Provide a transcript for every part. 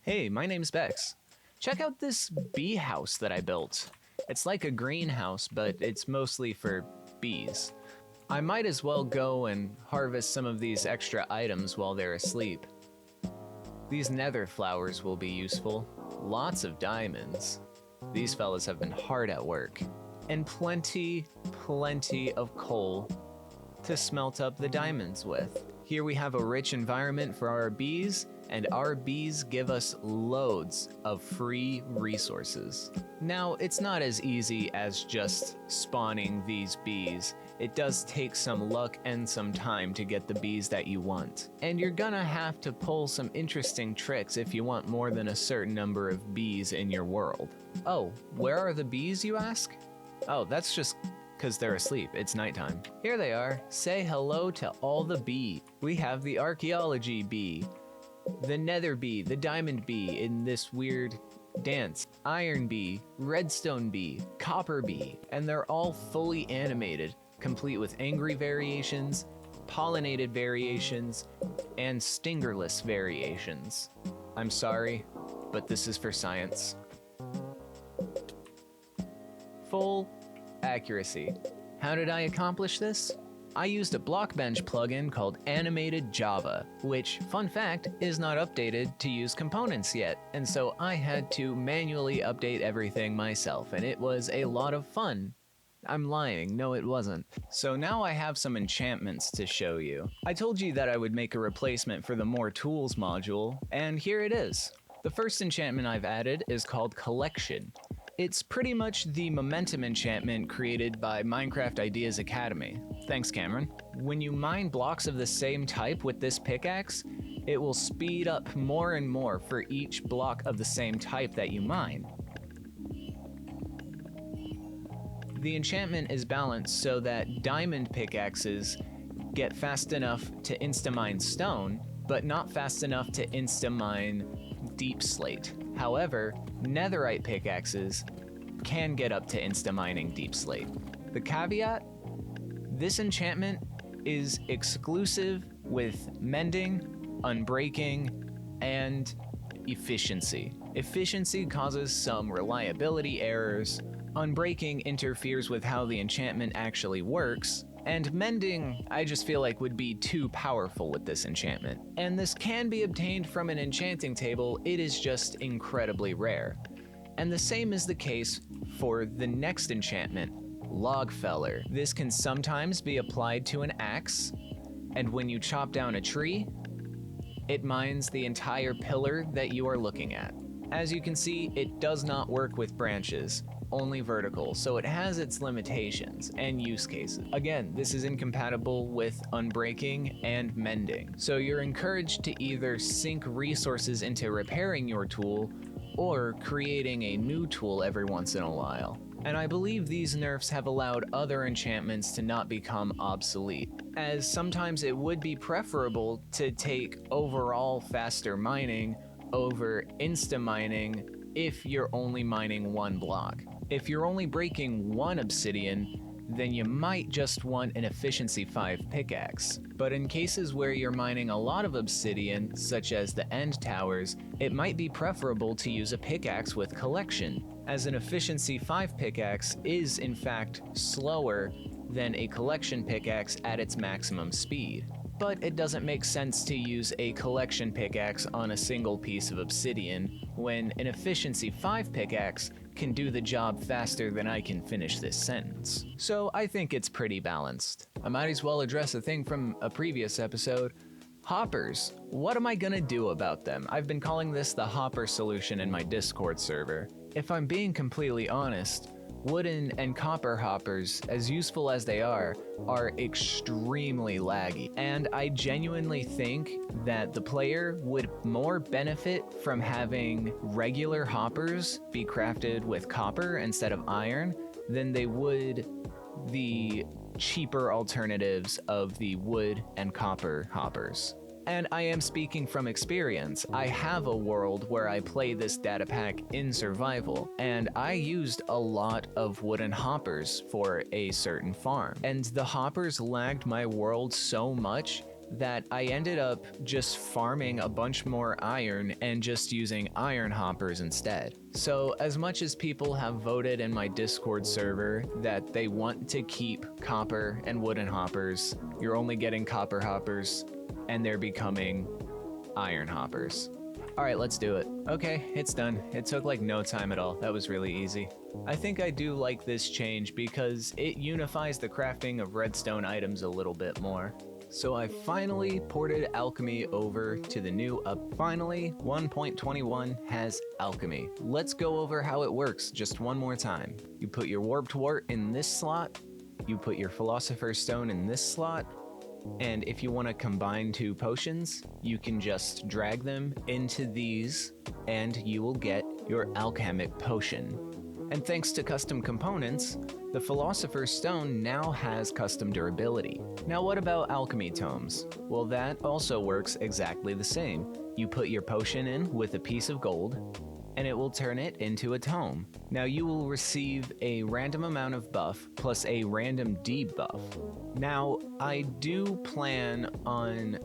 Hey, my name's Bex. Check out this bee house that I built. It's like a greenhouse, but it's mostly for bees. I might as well go and harvest some of these extra items while they're asleep. These nether flowers will be useful. Lots of diamonds. These fellas have been hard at work. And plenty of coal to smelt up the diamonds with. Here we have a rich environment for our bees, and our bees give us loads of free resources. Now, it's not as easy as just spawning these bees. It does take some luck and some time to get the bees that you want. And you're gonna have to pull some interesting tricks if you want more than a certain number of bees in your world. Oh, where are the bees, you ask? Oh, that's just because they're asleep. It's nighttime. Here they are. Say hello to all the bees. We have the archaeology bee, the nether bee, the diamond bee in this weird dance, iron bee, redstone bee, copper bee, and they're all fully animated, complete with angry variations, pollinated variations, and stingerless variations. I'm sorry, but this is for science. Full accuracy. How did I accomplish this? I used a Blockbench plugin called Animated Java, which, fun fact, is not updated to use components yet, and so I had to manually update everything myself, and it was a lot of fun. I'm lying, no it wasn't. So now I have some enchantments to show you. I told you that I would make a replacement for the More Tools module, and here it is. The first enchantment I've added is called Collection. It's pretty much the momentum enchantment created by Minecraft Ideas Academy. Thanks, Cameron. When you mine blocks of the same type with this pickaxe, it will speed up more and more for each block of the same type that you mine. The enchantment is balanced so that diamond pickaxes get fast enough to insta-mine stone, but not fast enough to insta-mine deep slate. However, netherite pickaxes can get up to insta-mining deep slate. The caveat? This enchantment is exclusive with mending, unbreaking, and efficiency. Efficiency causes some reliability errors, unbreaking interferes with how the enchantment actually works, and mending, I just feel like would be too powerful with this enchantment. And this can be obtained from an enchanting table, it is just incredibly rare. And the same is the case for the next enchantment, Logfeller. This can sometimes be applied to an axe, and when you chop down a tree, it mines the entire pillar that you are looking at. As you can see, it does not work with branches, only vertical, so it has its limitations and use cases. Again, this is incompatible with unbreaking and mending, so you're encouraged to either sink resources into repairing your tool or creating a new tool every once in a while. And I believe these nerfs have allowed other enchantments to not become obsolete, as sometimes it would be preferable to take overall faster mining over insta-mining if you're only mining one block. If you're only breaking one obsidian, then you might just want an efficiency 5 pickaxe. But in cases where you're mining a lot of obsidian, such as the end towers, it might be preferable to use a pickaxe with collection, as an efficiency 5 pickaxe is in fact slower than a collection pickaxe at its maximum speed. But it doesn't make sense to use a collection pickaxe on a single piece of obsidian when an efficiency 5 pickaxe can do the job faster than I can finish this sentence. So I think it's pretty balanced. I might as well address a thing from a previous episode. Hoppers. What am I gonna do about them? I've been calling this the hopper solution in my Discord server. If I'm being completely honest, wooden and copper hoppers, as useful as they are extremely laggy. And I genuinely think that the player would more benefit from having regular hoppers be crafted with copper instead of iron than they would the cheaper alternatives of the wood and copper hoppers. And I am speaking from experience. I have a world where I play this data pack in survival, and I used a lot of wooden hoppers for a certain farm. And the hoppers lagged my world so much that I ended up just farming a bunch more iron and just using iron hoppers instead. So as much as people have voted in my Discord server that they want to keep copper and wooden hoppers, you're only getting copper hoppers and they're becoming iron hoppers. All right, let's do it. Okay, it's done. It took like no time at all. That was really easy. I think I do like this change because it unifies the crafting of redstone items a little bit more. So I finally ported alchemy over to the new Finally, 1.21 has alchemy. Let's go over how it works just one more time. You put your warped wart in this slot, you put your philosopher's stone in this slot, and if you want to combine two potions, you can just drag them into these and you will get your alchemic potion. And thanks to custom components, the Philosopher's Stone now has custom durability. Now what about Alchemy Tomes? Well, that also works exactly the same. You put your potion in with a piece of gold, and it will turn it into a tome. Now you will receive a random amount of buff plus a random debuff. Now I do plan on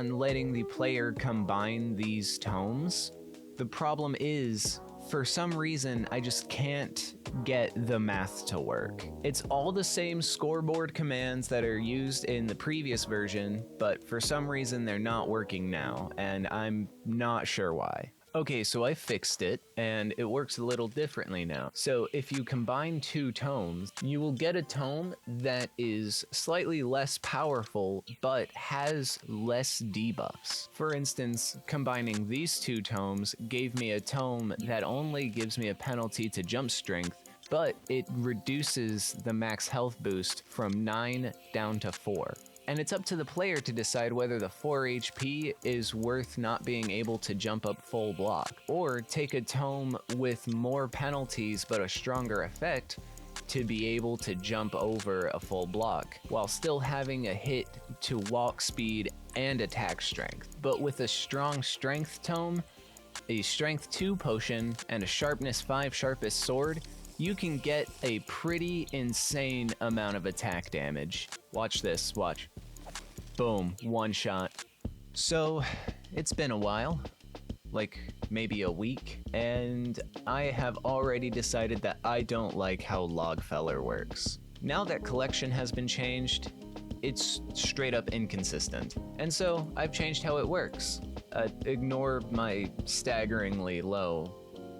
letting the player combine these tomes. The problem is, for some reason, I just can't get the math to work. It's all the same scoreboard commands that are used in the previous version, but for some reason they're not working now, and I'm not sure why. Okay, so I fixed it, and it works a little differently now. So if you combine two tomes, you will get a tome that is slightly less powerful, but has less debuffs. For instance, combining these two tomes gave me a tome that only gives me a penalty to jump strength, but it reduces the max health boost from 9 down to 4. And it's up to the player to decide whether the 4 HP is worth not being able to jump up full block, or take a tome with more penalties but a stronger effect to be able to jump over a full block, while still having a hit to walk speed and attack strength. But with a strong strength tome, a strength 2 potion, and a sharpness 5 sharpest sword, you can get a pretty insane amount of attack damage. Watch this, watch. Boom, one shot. So, it's been a while, like maybe a week, and I have already decided that I don't like how Logfeller works. Now that collection has been changed, it's straight up inconsistent. And so, I've changed how it works. Ignore my staggeringly low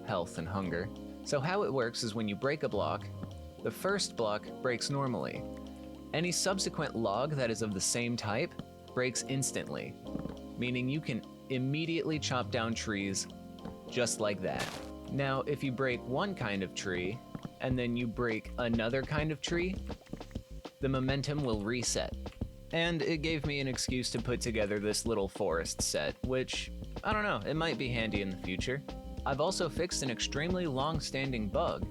health and hunger. So how it works is when you break a block, the first block breaks normally. Any subsequent log that is of the same type breaks instantly, meaning you can immediately chop down trees just like that. Now, if you break one kind of tree, and then you break another kind of tree, the momentum will reset. And it gave me an excuse to put together this little forest set, which, I don't know, it might be handy in the future. I've also fixed an extremely long-standing bug,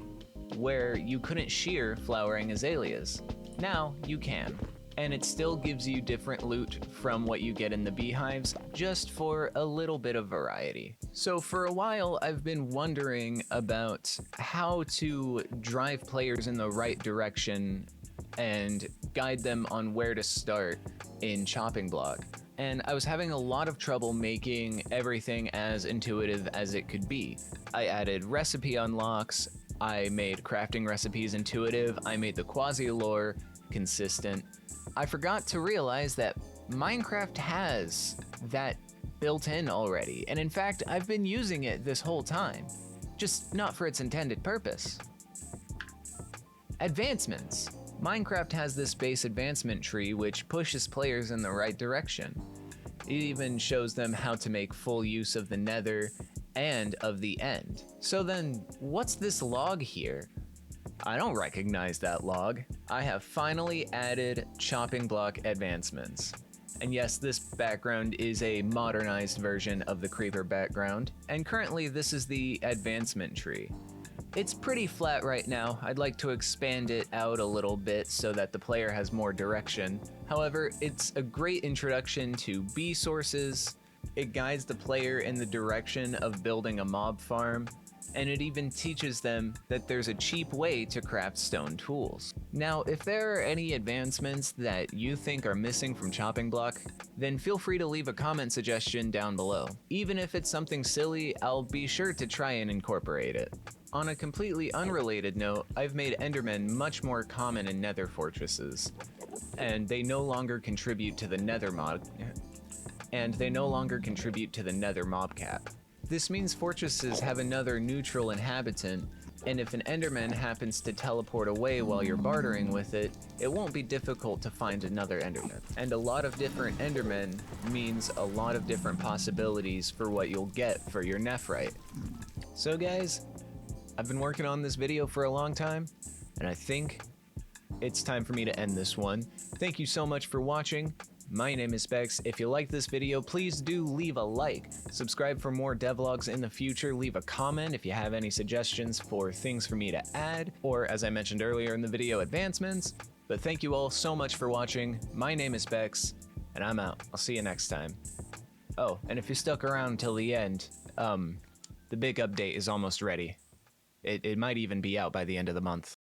where you couldn't shear flowering azaleas. Now you can, and it still gives you different loot from what you get in the beehives, just for a little bit of variety. So for a while, I've been wondering about how to drive players in the right direction and guide them on where to start in Chopping Block. And I was having a lot of trouble making everything as intuitive as it could be. I added recipe unlocks, I made crafting recipes intuitive, I made the quasi-lore consistent. I forgot to realize that Minecraft has that built in already, and in fact, I've been using it this whole time, just not for its intended purpose. Advancements. Minecraft has this base advancement tree which pushes players in the right direction. It even shows them how to make full use of the nether and of the end. So then, what's this log here? I don't recognize that log. I have finally added chopping block advancements. And yes, this background is a modernized version of the creeper background, and currently this is the advancement tree. It's pretty flat right now. I'd like to expand it out a little bit so that the player has more direction. However, it's a great introduction to Beesources. It guides the player in the direction of building a mob farm, and it even teaches them that there's a cheap way to craft stone tools. Now, if there are any advancements that you think are missing from Chopping Block, then feel free to leave a comment suggestion down below. Even if it's something silly, I'll be sure to try and incorporate it. On a completely unrelated note, I've made Endermen much more common in Nether fortresses, and they no longer contribute to the Nether mob cap. This means fortresses have another neutral inhabitant, and if an Enderman happens to teleport away while you're bartering with it, it won't be difficult to find another Enderman. And a lot of different Endermen means a lot of different possibilities for what you'll get for your nephrite. So guys, I've been working on this video for a long time, and I think it's time for me to end this one. Thank you so much for watching. My name is Specs. If you like this video, please do leave a like. Subscribe for more devlogs in the future. Leave a comment if you have any suggestions for things for me to add, or as I mentioned earlier in the video, advancements. But thank you all so much for watching. My name is Specs, and I'm out. I'll see you next time. Oh, and if you stuck around until the end, the big update is almost ready. It might even be out by the end of the month.